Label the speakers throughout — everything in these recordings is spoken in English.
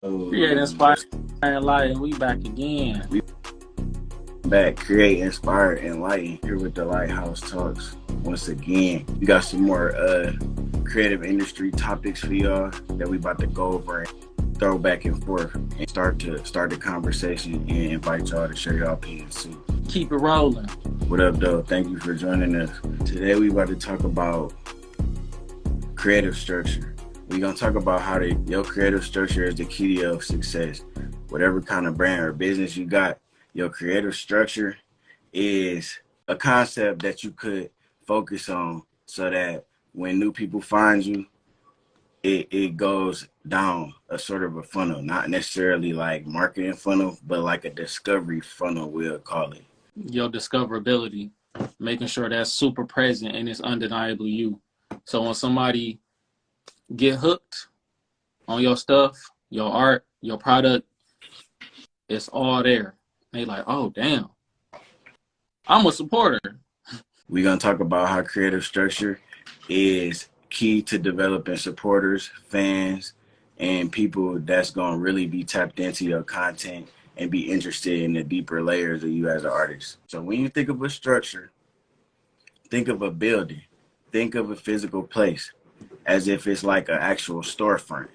Speaker 1: Create, inspire, and light, and we back again.
Speaker 2: We back, create, inspire, and lighten here with the Lighthouse Talks. Once again, we got some more creative industry topics for y'all that we about to go over and throw back and forth and start the conversation and invite y'all to share y'all opinions too.
Speaker 1: Keep it rolling.
Speaker 2: What up, though? Thank you for joining us. Today we about to talk about creative structure. We're gonna talk about how your creative structure is the key to your success. Whatever kind of brand or business you got, your creative structure is a concept that you could focus on so that when new people find you, it goes down a sort of a funnel, not necessarily like marketing funnel, but like a discovery funnel, we'll call it.
Speaker 1: Your discoverability, making sure that's super present and it's undeniably you. So when somebody get hooked on your stuff, your art, your product, it's all there. They like, oh, damn, I'm a supporter.
Speaker 2: We're going to talk about how creative structure is key to developing supporters, fans, and people that's going to really be tapped into your content and be interested in the deeper layers of you as an artist. So when you think of a structure, think of a building, think of a physical place as if it's like an actual storefront.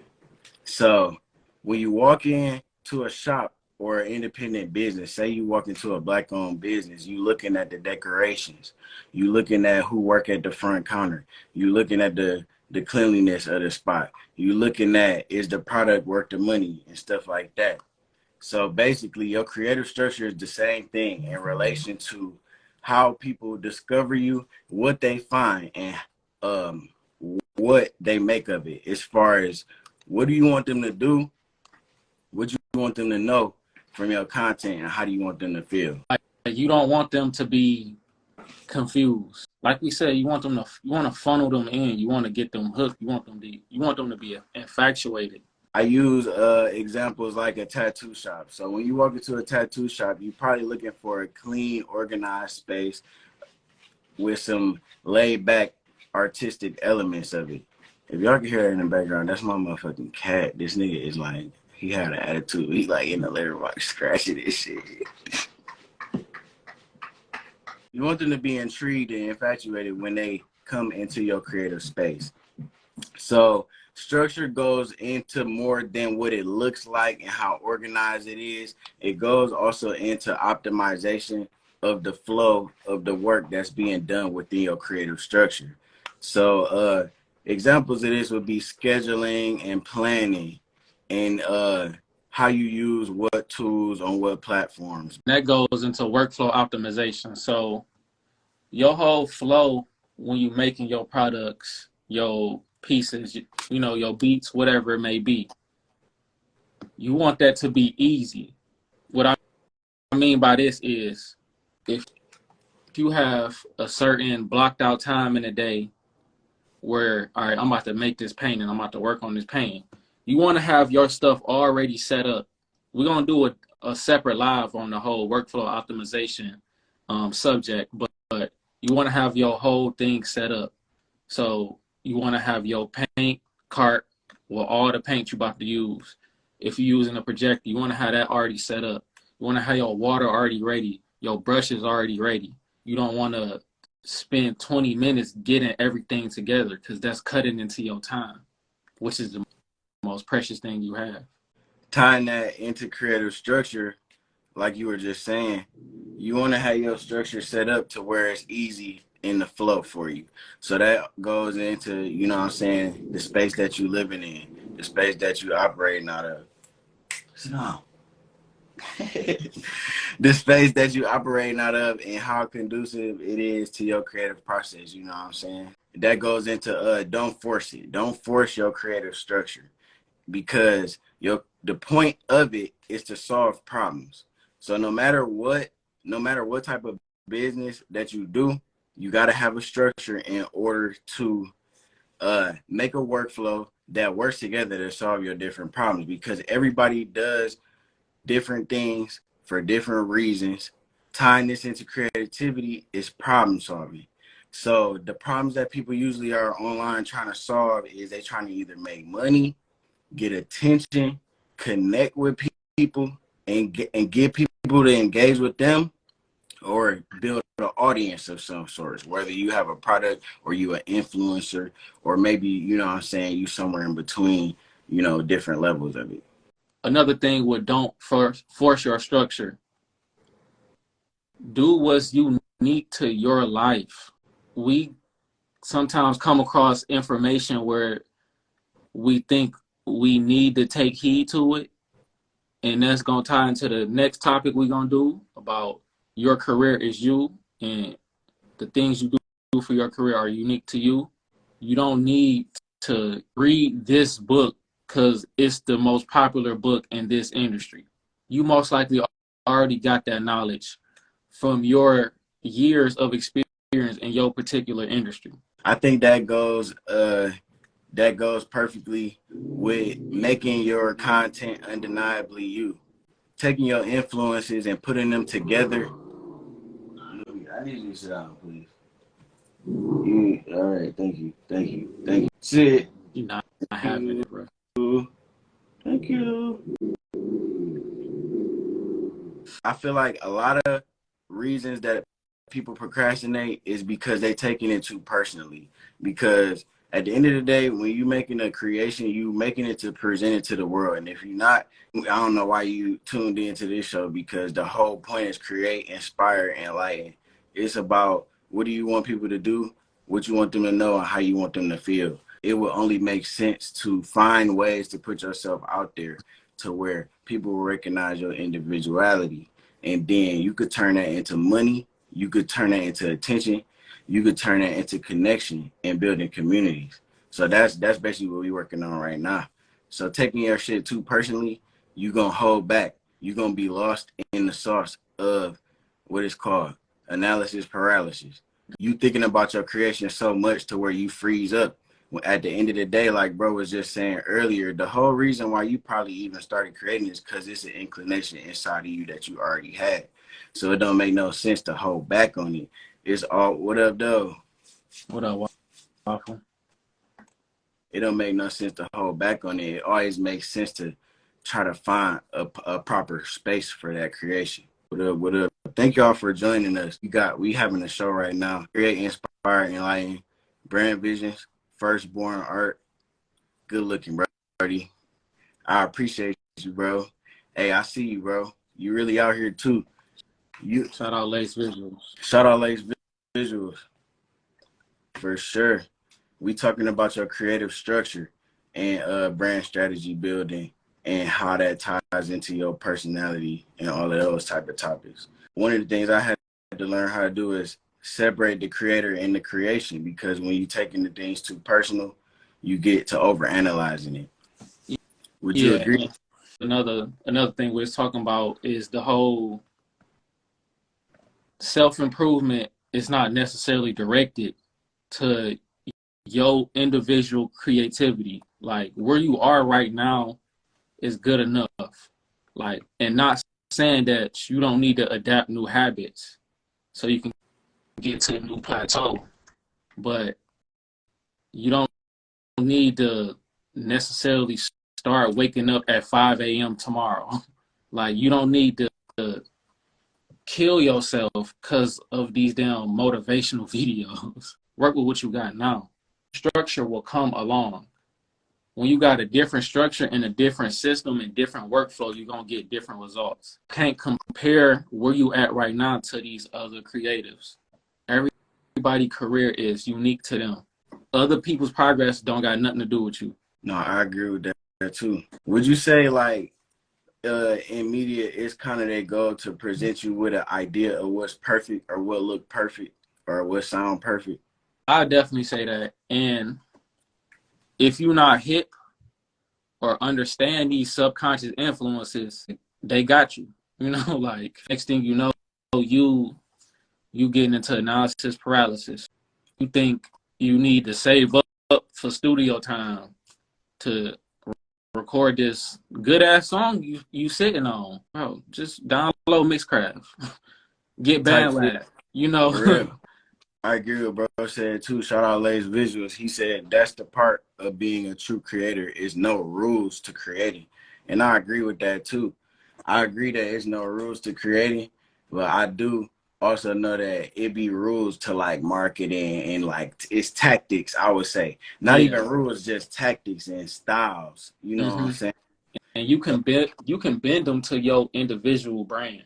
Speaker 2: So when you walk into a shop or an independent business, say you walk into a Black-owned business, you looking at the decorations, you looking at who work at the front counter, you looking at the cleanliness of the spot, you looking at is the product worth the money and stuff like that. So basically, your creative structure is the same thing in relation to how people discover you, what they find, and what they make of it. As far as what do you want them to do, what you want them to know from your content, and how do you want them to feel?
Speaker 1: Like, you don't want them to be confused. Like we said, you want to funnel them in. You want to get them hooked. You want them to be infatuated.
Speaker 2: I use examples like a tattoo shop. So when you walk into a tattoo shop, you're probably looking for a clean, organized space with some laid back artistic elements of it. If y'all can hear that in the background, that's my motherfucking cat. This nigga is like, he had an attitude. He like in the litter box scratching this shit. You want them to be intrigued and infatuated when they come into your creative space. So structure goes into more than what it looks like and how organized it is. It goes also into optimization of the flow of the work that's being done within your creative structure. So examples of this would be scheduling and planning, and how you use what tools on what platforms.
Speaker 1: That goes into workflow optimization. So your whole flow when you making your products, your pieces, your beats, whatever it may be, you want that to be easy. What I mean by this is if you have a certain blocked out time in a day where, all right, I'm about to make this painting, I'm about to work on this painting, you want to have your stuff already set up. We're going to do a separate live on the whole workflow optimization subject, but you want to have your whole thing set up. So you want to have your paint cart with all the paint you're about to use. If you're using a projector, you want to have that already set up. You want to have your water already ready, your brushes already ready. You don't want to spend 20 minutes getting everything together because that's cutting into your time, which is the most precious thing you have.
Speaker 2: Tying that into creative structure, like you were just saying, you want to have your structure set up to where it's easy in the flow for you. So that goes into, the space that you living in, the space that you operating out of. No. The space that you operating out of and how conducive it is to your creative process, you know what I'm saying? That goes into don't force it. Don't force your creative structure, because the point of it is to solve problems. So no matter what type of business that you do, you got to have a structure in order to make a workflow that works together to solve your different problems, because everybody does different things for different reasons. Tying this into creativity is problem solving. So the problems that people usually are online trying to solve is they trying to either make money, get attention, connect with people and get people to engage with them, or build an audience of some sort, whether you have a product or you an influencer, or maybe, you know what I'm saying, you somewhere in between, you know, different levels of it.
Speaker 1: Another thing with don't force your structure. Do what's unique to your life. We sometimes come across information where we think we need to take heed to it. And that's going to tie into the next topic we're going to do about your career is you, and the things you do for your career are unique to you. You don't need to read this book because it's the most popular book in this industry. You most likely already got that knowledge from your years of experience in your particular industry.
Speaker 2: I think that goes perfectly with making your content undeniably you. Taking your influences and putting them together. I need you to sit down, please. All right, thank you. Sit.
Speaker 1: You're not having it, bro.
Speaker 2: Thank you. I feel like a lot of reasons that people procrastinate is because they're taking it too personally. Because at the end of the day, when you're making a creation, you making it to present it to the world. And if you're not, I don't know why you tuned into this show, because the whole point is create, inspire, and enlighten. It's about what do you want people to do, what you want them to know, and how you want them to feel. It will only make sense to find ways to put yourself out there to where people will recognize your individuality. And then you could turn that into money. You could turn that into attention. You could turn that into connection and building communities. So that's basically what we're working on right now. So taking your shit too personally, you're going to hold back. You're going to be lost in the sauce of what is called analysis paralysis. You thinking about your creation so much to where you freeze up. At the end of the day, like bro was just saying earlier, the whole reason why you probably even started creating is because it's an inclination inside of you that you already had. So it don't make no sense to hold back on it. It's all, what up, though?
Speaker 1: What up, Waffle?
Speaker 2: It don't make no sense to hold back on it. It always makes sense to try to find a proper space for that creation. What up, what up? Thank y'all for joining us. We having a show right now. Create, inspire, enlighten, brand visions, firstborn art. Good looking, bro. I appreciate you, bro. Hey, I see you, bro. You really out here too.
Speaker 1: Shout out Lace Visuals.
Speaker 2: Shout out Lace Visuals. For sure. We talking about your creative structure and brand strategy building and how that ties into your personality and all of those type of topics. One of the things I had to learn how to do is separate the creator and the creation, because when you're taking the things too personal, you get to overanalyzing it. Would you agree?
Speaker 1: Another thing we're talking about is the whole self-improvement is not necessarily directed to your individual creativity. Like where you are right now is good enough. Like, and not saying that you don't need to adapt new habits so you can get to a new plateau, but you don't need to necessarily start waking up at 5 a.m. tomorrow. Like you don't need to kill yourself because of these damn motivational videos. Work with what you got now. Structure will come along. When you got a different structure and a different system and different workflow, you're going to get different results. Can't compare where you at right now to these other creatives. Everybody's career is unique to them. Other people's progress don't got nothing to do with you.
Speaker 2: No, I agree with that too. Would you say like in media, it's kind of their goal to present you with an idea of what's perfect or what look perfect or what sound perfect?
Speaker 1: I definitely say that. And if you're not hip or understand these subconscious influences, they got you. You know, like next thing you know, you getting into analysis paralysis. You think you need to save up for studio time to record this good ass song you sitting on. Bro, just download Mixcraft. Get BandLab. You know.
Speaker 2: For real. I agree with bro said too. Shout out Lace Visuals. He said that's the part of being a true creator is no rules to creating. And I agree with that too. I agree that there's no rules to creating, but I do also know that it be rules to like marketing and like it's tactics, I would say. Not
Speaker 1: Yeah.
Speaker 2: even rules, just tactics and styles. You know what I'm
Speaker 1: Hmm.
Speaker 2: saying?
Speaker 1: And you can bend them to your individual brand.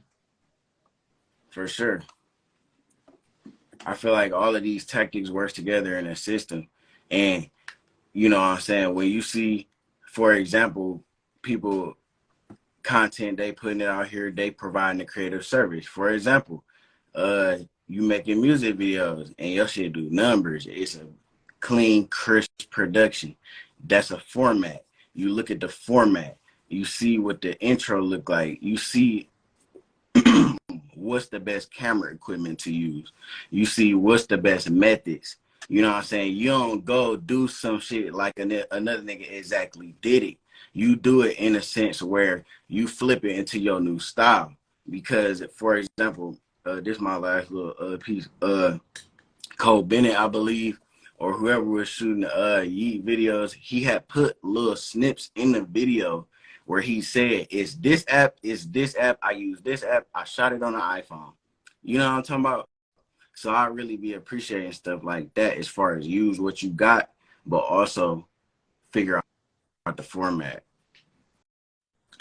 Speaker 2: For sure. I feel like all of these tactics works together in a system. And you know what I'm saying? When you see, for example, people content they putting it out here, they providing a creative service. For example, you making music videos and your shit do numbers. It's a clean, crisp production. That's a format. You look at the format, you see what the intro look like. You see what's the best camera equipment to use. You see what's the best methods. You know what I'm saying? You don't go do some shit like another nigga exactly did it. You do it in a sense where you flip it into your new style. Because, for example, this is my last little piece. Cole Bennett, I believe, or whoever was shooting Yeet videos, he had put little snips in the video where he said, it's this app, I use this app, I shot it on an iPhone. You know what I'm talking about? So I really be appreciating stuff like that as far as use what you got, but also figure out the format,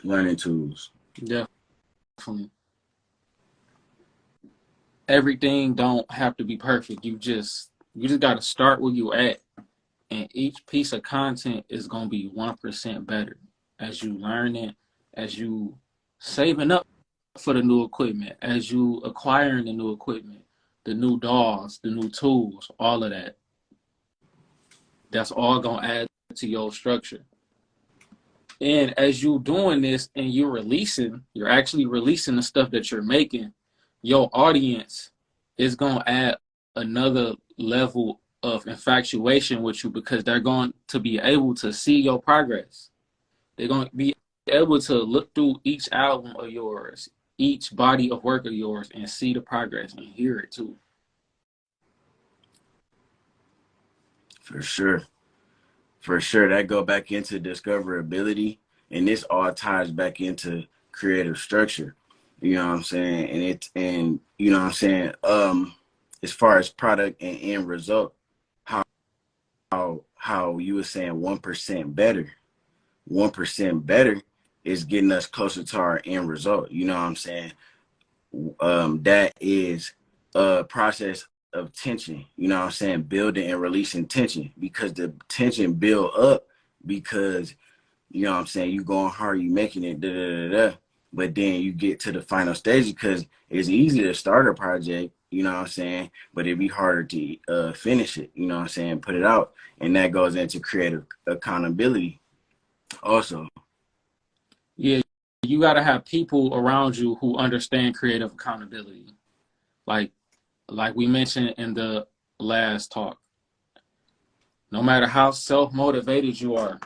Speaker 2: learning tools.
Speaker 1: Definitely. Everything don't have to be perfect. You just got to start where you at, and each piece of content is gonna be 1% better as you learn it, as you saving up for the new equipment, as you acquiring the new equipment, the new DAWs, the new tools, all of that. That's all gonna add to your structure. And as you doing this and you're actually releasing the stuff that you're making, your audience is gonna add another level of infatuation with you because they're going to be able to see your progress. They're going to be able to look through each album of yours, each body of work of yours, and see the progress and hear it too.
Speaker 2: For sure. For sure. That go back into discoverability. And this all ties back into creative structure. You know what I'm saying? And you know what I'm saying? As far as product and end result, how how you were saying 1% better. 1% better is getting us closer to our end result. You know what I'm saying? That is a process of tension, you know what I'm saying? Building and releasing tension, because the tension build up because, you know what I'm saying, you going hard, you making it, da, da, da, da. But then you get to the final stage because it's easy to start a project, you know what I'm saying? But it'd be harder to finish it, you know what I'm saying? Put it out. And that goes into creative accountability also.
Speaker 1: Yeah, you got to have people around you who understand creative accountability. Like like we mentioned in the last talk, no matter how self-motivated you are,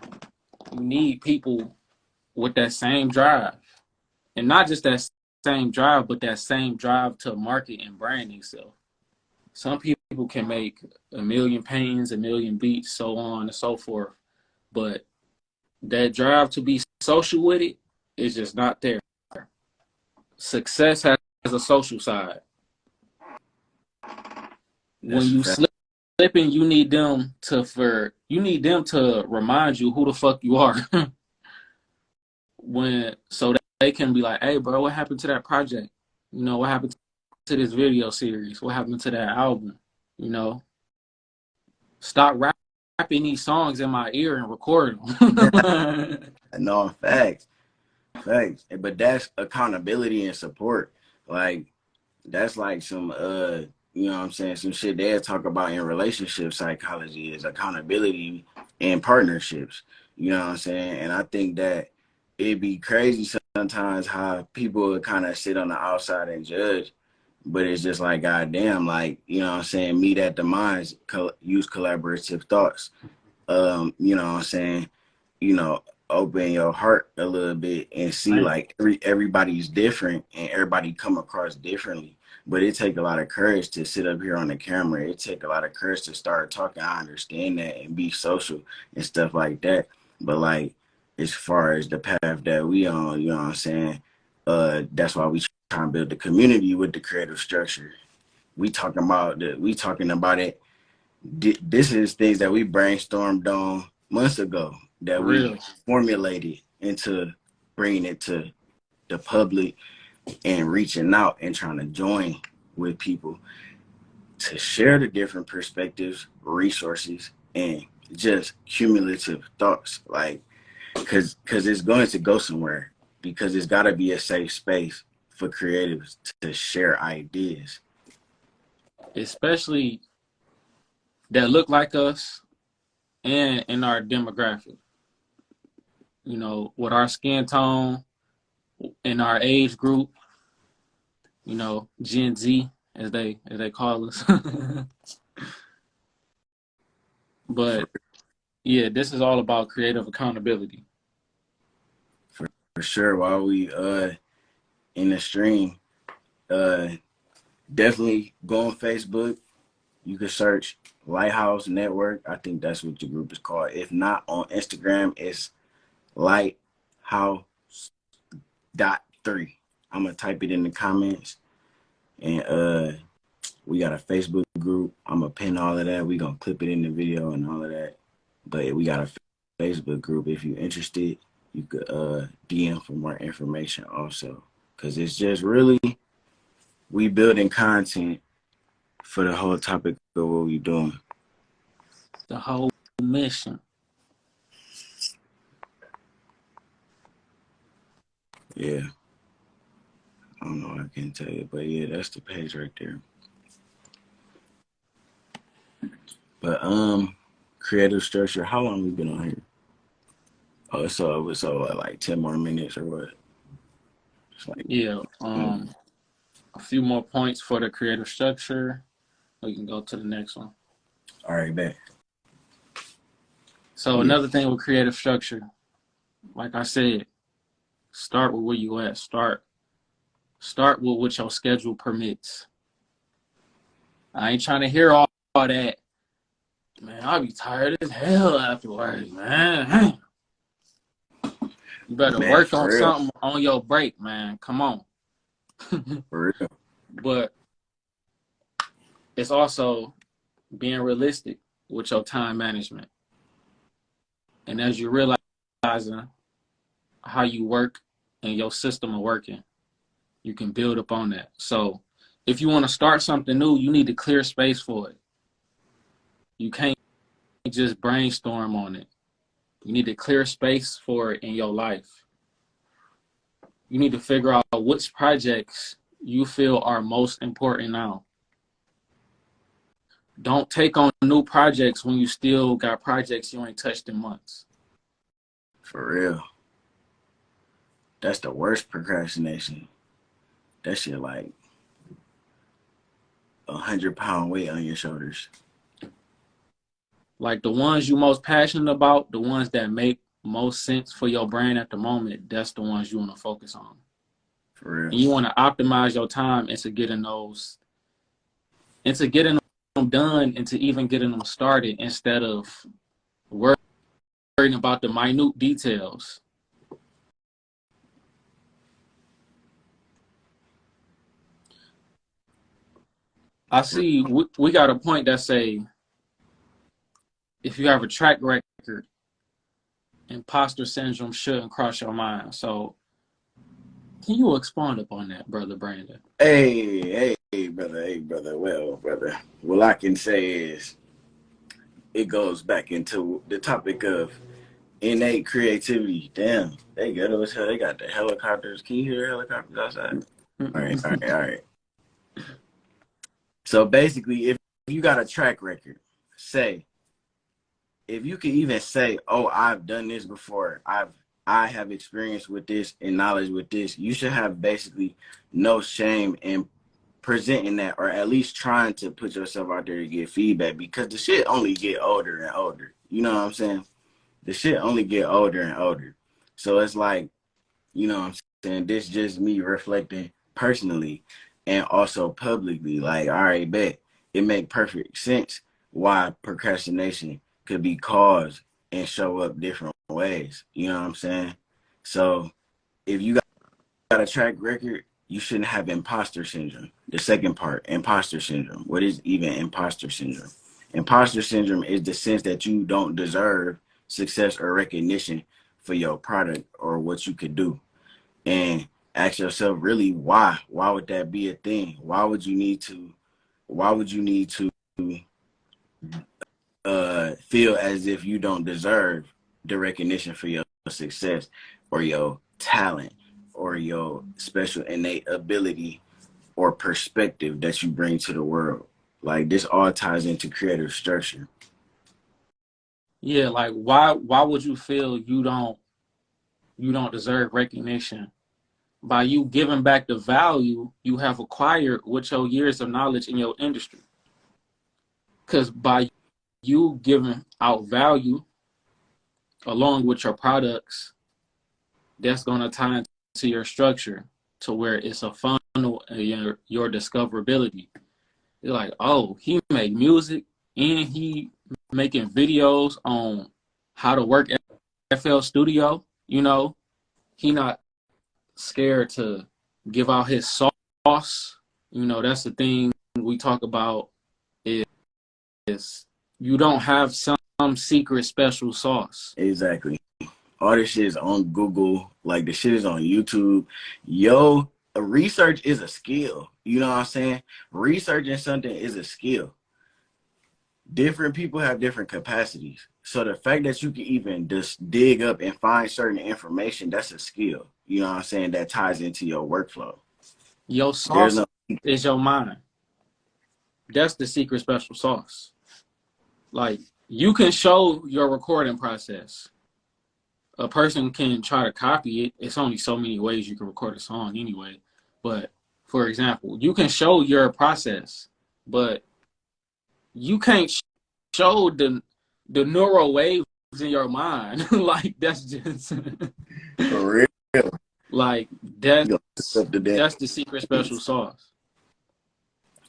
Speaker 1: you need people with that same drive. And not just that same drive, but that same drive to market and brand yourself. Some people can make a million paintings, a million beats, so on and so forth. But that drive to be social with it is just not there. Success has a social side. When
Speaker 2: That's a
Speaker 1: you
Speaker 2: fact.
Speaker 1: slipping, you need them to remind you who the fuck you are. When so that they can be like, hey bro, what happened to that project? You know, what happened to this video series? What happened to that album? You know, stop rapping these songs in my ear and record them.
Speaker 2: No, facts. Facts. But that's accountability and support. Like that's like some you know what I'm saying, some shit they talk about in relationship psychology is accountability and partnerships. You know what I'm saying? And I think that it'd be crazy sometimes how people would kind of sit on the outside and judge, but it's just like goddamn, like, you know what I'm saying, meet at the minds, use collaborative thoughts. You know what I'm saying? You know, open your heart a little bit and see
Speaker 1: Man,
Speaker 2: like everybody's different and everybody come across differently. But it take a lot of courage to sit up here on the camera. It take a lot of courage to start talking. I understand that and be social and stuff like that. But like as far as the path that we on, you know what I'm saying? That's why we try and build the community with the creative structure. We talking about it. This is things that we brainstormed on months ago that
Speaker 1: For
Speaker 2: we
Speaker 1: real.
Speaker 2: formulated into bringing it to the public and reaching out and trying to join with people to share the different perspectives, resources, and just cumulative thoughts. Like, cause it's going to go somewhere, because it's got to be a safe space for creatives to share ideas.
Speaker 1: Especially that look like us and in our demographic. You know, with our skin tone, in our age group, you know, Gen Z as they call us.
Speaker 2: For,
Speaker 1: But yeah, this is all about creative accountability.
Speaker 2: for sure. While we in the stream, uh definitely go on Facebook. You can search Lighthouse Network. I think that's what the group is called. If not, on Instagram, it's Lighthouse.3. I'm gonna type it in the comments. And we got a Facebook group. I'm gonna pin all of that. We gonna clip it in the video and all of that. But we got a Facebook group. If you're interested, you could DM for more information also. Cause it's just really, we building content for the whole topic of what we doing.
Speaker 1: The whole mission.
Speaker 2: Yeah. I don't know, I can't tell you, but yeah, that's the page right there. But creative structure, how long we been on here? Oh, so like 10 more minutes or what? It's like,
Speaker 1: Yeah. A few more points for the creative structure. We can go to the next one.
Speaker 2: all right, bet.
Speaker 1: So
Speaker 2: Yeah,
Speaker 1: another thing with creative structure, like I said, start with where you at. Start with what your schedule permits. I ain't trying to hear all that. Man, I'll be tired as hell afterwards, man. You better
Speaker 2: man,
Speaker 1: work on
Speaker 2: for real,
Speaker 1: something on your break, man. Come on.
Speaker 2: for real.
Speaker 1: But it's also being realistic with your time management. And as you realizing how you work and your system of working, you can build upon that. So if you want to start something new, you need to clear space for it. You can't just brainstorm on it. You need to clear space for it in your life. You need to figure out which projects you feel are most important now. Don't take on new projects when you still got projects you ain't touched in months.
Speaker 2: For real. That's the worst procrastination. That shit like 100-pound weight on your shoulders.
Speaker 1: Like the ones you most passionate about, the ones that make most sense for your brain at the moment, that's the ones you want to focus on.
Speaker 2: For real.
Speaker 1: And you want to optimize your time into getting them done, into even getting them started instead of worrying about the minute details. I see we got a point that say if you have a track record, imposter syndrome shouldn't cross your mind. So can you expand upon that, Brother Brandon?
Speaker 2: Hey, brother. Hey, brother. Well, brother. What I can say is it goes back into the topic of innate creativity. Damn, they ghetto as hell. They got the helicopters. Can you hear the helicopters outside? All right. So basically, if you got a track record, say, if you can even say, "Oh, I've done this before. I have experience with this and knowledge with this," you should have basically no shame in presenting that, or at least trying to put yourself out there to get feedback, because the shit only get older and older. You know what I'm saying? The shit only get older and older. So it's like, you know what I'm saying? This just me reflecting personally and also publicly. Like, all right, bet. It make perfect sense why procrastination could be caused and show up different ways. You know what I'm saying? So if you got a track record, you shouldn't have imposter syndrome. The second part, imposter syndrome. What is even imposter syndrome? Imposter syndrome is the sense that you don't deserve success or recognition for your product or what you could do. And ask yourself, really, why? Why would that be a thing? Why would you need to? Why would you need to feel as if you don't deserve the recognition for your success or your talent or your special innate ability or perspective that you bring to the world? Like, this all ties into creative structure.
Speaker 1: Yeah, like why would you feel you don't deserve recognition? By you giving back the value you have acquired with your years of knowledge in your industry. Because by you giving out value along with your products, that's going to tie into your structure to where it's a funnel and your discoverability. You're like, oh, he make music and he making videos on how to work FL Studio. You know, he not scared to give out his sauce. You know, that's the thing we talk about is you don't have some secret special sauce.
Speaker 2: Exactly. All this shit is on Google. Like, the shit is on YouTube. Yo, research is a skill. You know what I'm saying? Researching something is a skill. Different people have different capacities. So the fact that you can even just dig up and find certain information, that's a skill. You know what I'm saying? That ties into your workflow.
Speaker 1: Your
Speaker 2: There's
Speaker 1: sauce
Speaker 2: no
Speaker 1: is your mind. That's the secret special sauce. Like, you can show your recording process. A person can try to copy it. It's only so many ways you can record a song anyway. But for example, you can show your process, but you can't show the neural waves in your mind. Like, that's just
Speaker 2: for real.
Speaker 1: like that's the secret special sauce.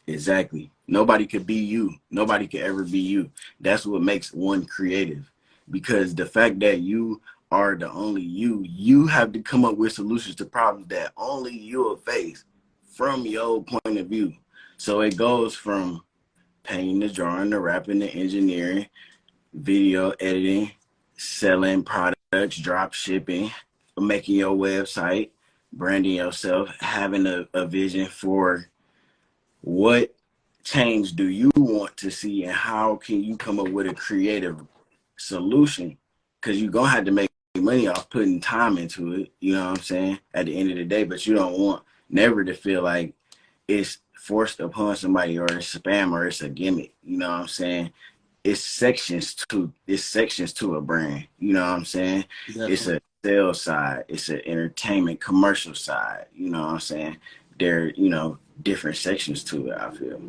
Speaker 2: Exactly. Nobody could be you. Nobody could ever be you. That's what makes one creative. Because the fact that you are the only you, you have to come up with solutions to problems that only you will face from your point of view. So it goes from painting, the drawing, the rapping, the engineering, video editing, selling products, drop shipping, making your website, branding yourself, having a vision for what change do you want to see and how can you come up with a creative solution, because you're gonna have to make money off putting time into it, you know what I'm saying, at the end of the day. But you don't want never to feel like it's forced upon somebody or it's spam or it's a gimmick, you know what I'm saying. It's sections to a brand, you know what I'm saying. It's
Speaker 1: Definitely.
Speaker 2: a sales side, it's an entertainment commercial side, you know what I'm saying. There, different sections to it, I feel.